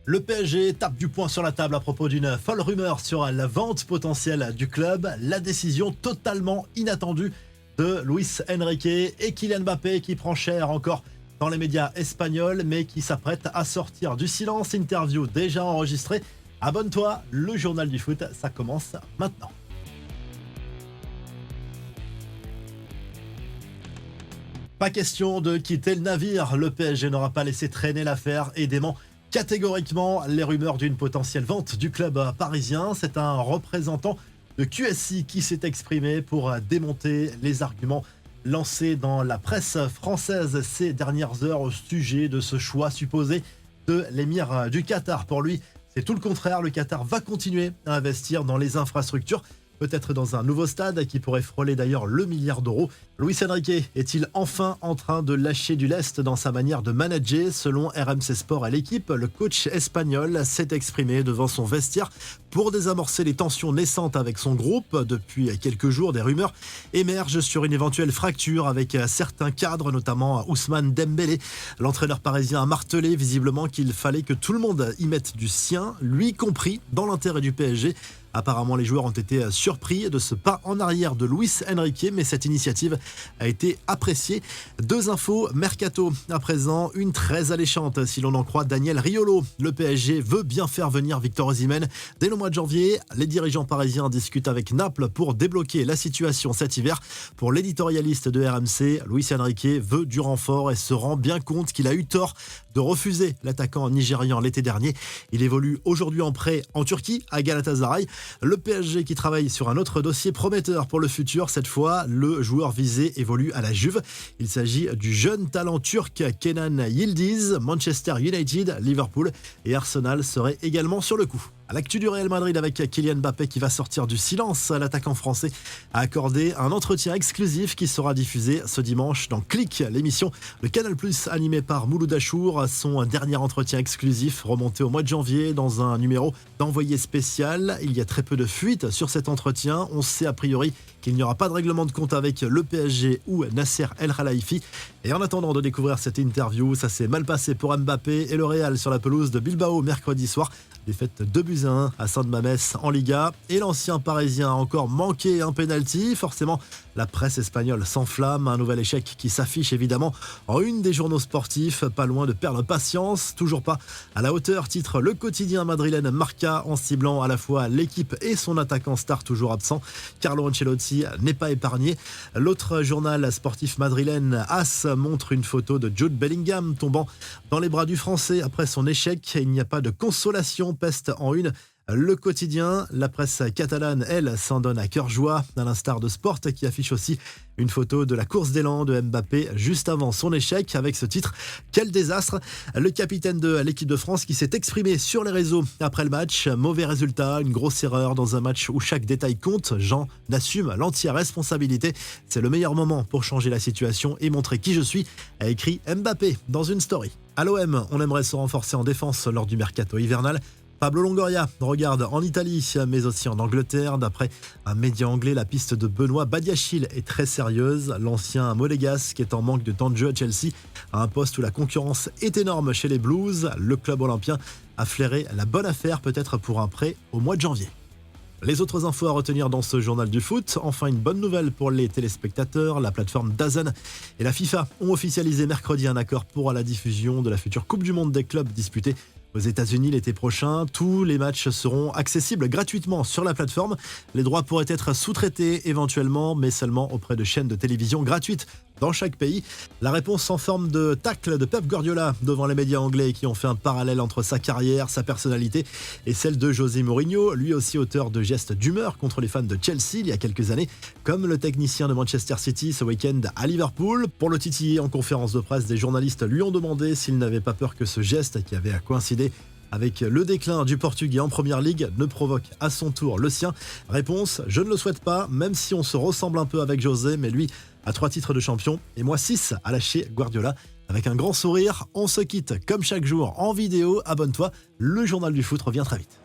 Le PSG tape du poing sur la table à propos d'une folle rumeur sur la vente potentielle du club. La décision totalement inattendue de Luis Enrique et Kylian Mbappé qui prend cher encore dans les médias espagnols mais qui s'apprête à sortir du silence. Interview déjà enregistrée. Abonne-toi, le journal du foot, ça commence maintenant. Pas question de quitter le navire. Le PSG n'aura pas laissé traîner l'affaire et dément catégoriquement les rumeurs d'une potentielle vente du club parisien. C'est un représentant de QSI qui s'est exprimé pour démonter les arguments lancés dans la presse française ces dernières heures au sujet de ce choix supposé de l'émir du Qatar. Pour lui, c'est tout le contraire. Le Qatar va continuer à investir dans les infrastructures, peut-être dans un nouveau stade qui pourrait frôler d'ailleurs le milliard d'euros. Luis Enrique est-il enfin en train de lâcher du lest dans sa manière de manager? Selon RMC Sport et l'équipe, le coach espagnol s'est exprimé devant son vestiaire pour désamorcer les tensions naissantes avec son groupe. Depuis quelques jours, des rumeurs émergent sur une éventuelle fracture avec certains cadres, notamment Ousmane Dembélé. L'entraîneur parisien a martelé visiblement qu'il fallait que tout le monde y mette du sien, lui compris, dans l'intérêt du PSG. Apparemment, les joueurs ont été surpris de ce pas en arrière de Luis Enrique, mais cette initiative a été appréciée. Deux infos mercato à présent, une très alléchante si l'on en croit Daniel Riolo. Le PSG veut bien faire venir Victor Osimhen dès le mois de janvier. Les dirigeants parisiens discutent avec Naples pour débloquer la situation cet hiver. Pour l'éditorialiste de RMC, Luis Enrique veut du renfort et se rend bien compte qu'il a eu tort de refuser l'attaquant nigérian l'été dernier. Il évolue aujourd'hui en prêt en Turquie à Galatasaray. Le PSG qui travaille sur un autre dossier prometteur pour le futur. Cette fois, le joueur visé évolue à la Juve. Il s'agit du jeune talent turc Kenan Yildiz. Manchester United, Liverpool et Arsenal seraient également sur le coup. À l'actu du Real Madrid avec Kylian Mbappé qui va sortir du silence, l'attaquant français a accordé un entretien exclusif qui sera diffusé ce dimanche dans Click, l'émission de Canal+ animée par Mouloud Achour. Son dernier entretien exclusif remonté au mois de janvier dans un numéro d'envoyé spécial. Il y a très peu de fuites sur cet entretien. On sait a priori qu'il n'y aura pas de règlement de compte avec le PSG ou Nasser El Khelaifi. Et en attendant de découvrir cette interview, ça s'est mal passé pour Mbappé et le Real sur la pelouse de Bilbao mercredi soir. Défaite 2-1 à Saint-Mamès en Liga. Et l'ancien Parisien a encore manqué un pénalty. Forcément, la presse espagnole s'enflamme. Un nouvel échec qui s'affiche évidemment en une des journaux sportifs. Pas loin de perdre patience. Toujours pas à la hauteur, titre le quotidien madrilène Marca en ciblant à la fois l'équipe et son attaquant star toujours absent. Carlo Ancelotti n'est pas épargné. L'autre journal sportif madrilène AS montre une photo de Jude Bellingham tombant dans les bras du Français après son échec. Il n'y a pas de consolation, peste en une. Le quotidien, la presse catalane, elle, s'en donne à cœur joie, à l'instar de Sport qui affiche aussi une photo de la course d'élan de Mbappé juste avant son échec avec ce titre « Quel désastre !» Le capitaine de l'équipe de France qui s'est exprimé sur les réseaux après le match. Mauvais résultat, une grosse erreur dans un match où chaque détail compte. Jean assume l'entière responsabilité. C'est le meilleur moment pour changer la situation et montrer qui je suis, a écrit Mbappé dans une story. À l'OM, on aimerait se renforcer en défense lors du mercato hivernal. Pablo Longoria regarde en Italie, mais aussi en Angleterre. D'après un média anglais, la piste de Benoît Badiachil est très sérieuse. L'ancien monégasque est en manque de temps de jeu à Chelsea, à un poste où la concurrence est énorme chez les Blues. Le club olympien a flairé la bonne affaire, peut-être pour un prêt au mois de janvier. Les autres infos à retenir dans ce journal du foot. Enfin, une bonne nouvelle pour les téléspectateurs. La plateforme DAZN et la FIFA ont officialisé mercredi un accord pour la diffusion de la future Coupe du Monde des clubs disputée aux États-Unis l'été prochain. Tous les matchs seront accessibles gratuitement sur la plateforme. Les droits pourraient être sous-traités éventuellement, mais seulement auprès de chaînes de télévision gratuites dans chaque pays. La réponse en forme de tacle de Pep Guardiola devant les médias anglais qui ont fait un parallèle entre sa carrière, sa personnalité et celle de José Mourinho, lui aussi auteur de gestes d'humeur contre les fans de Chelsea il y a quelques années, comme le technicien de Manchester City ce week-end à Liverpool. Pour le titiller en conférence de presse, des journalistes lui ont demandé s'il n'avait pas peur que ce geste, qui avait coïncidé avec le déclin du Portugais en Première Ligue, ne provoque à son tour le sien. Réponse: je ne le souhaite pas, même si on se ressemble un peu avec José, mais lui a 3 titres de champion et moi 6, a lâché Guardiola. Avec un grand sourire, on se quitte comme chaque jour en vidéo. Abonne-toi, le journal du foot revient très vite.